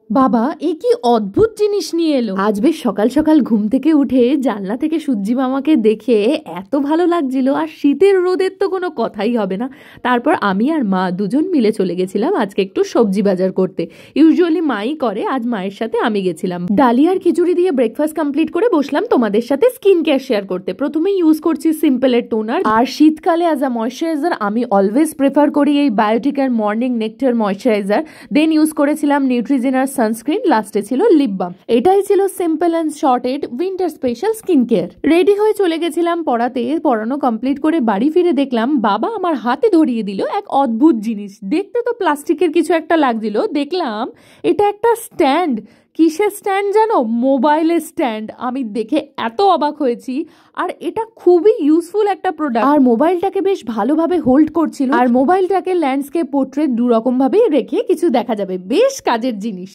বাবা এ কি অদ্ভুত জিনিস নিয়ে এলো। আজ বেশ সকাল সকাল ঘুম থেকে উঠে জানলা থেকে সূর্যি মামাকে দেখে এত ভালো লাগছিল, আর শীতের রোদের তো কোনো কথাই হবে না। তারপর আমি আর মা দুজন মিলে চলে গেছিলাম আজকে একটু সবজি বাজার করতে। ইউজুয়ালি মাই করে, আজ মায়ের সাথে আমি গেছিলাম। ডালিয়ার খিচুড়ি দিয়ে ব্রেকফাস্ট কমপ্লিট করে বসলাম তোমাদের সাথে স্কিন কেয়ার শেয়ার করতে। প্রথমে ইউজ করছি সিম্পলের টোনার, আর শীতকালে অ্যাজ আ ময়শ্চারাইজার আমি অলওয়েজ প্রেফার করি এই বায়োটিকের morning nectar moisturiser. Then use করেছিলাম নিউট্রিজেনার সানস্ক্রিন, লাস্টে ছিল লিপ বাম। এটাই ছিল simple and sorted winter special skin care. Ready হয়ে চলে গেছিলাম পড়াতে। পড়ানো কমপ্লিট করে বাড়ি ফিরে দেখলাম বাবা আমার হাতে ধরিয়ে দিল এক অদ্ভুত জিনিস। দেখতে তো প্লাস্টিকের কিছু একটা লাগছিল, দেখলাম এটা একটা স্ট্যান্ড। কিসের স্ট্যান্ড জানো? মোবাইলের স্ট্যান্ড। আমি দেখে এত অবাক হয়েছি, আর এটা খুবই ইউজফুল একটা প্রোডাক্ট। আর মোবাইলটাকে বেশ ভালোভাবে হোল্ড করছিল, আর মোবাইলটাকে ল্যান্ডস্কেপ পোর্ট্রেট দু রকম ভাবেই রেখে কিছু দেখা যাবে। বেশ কাজের জিনিস।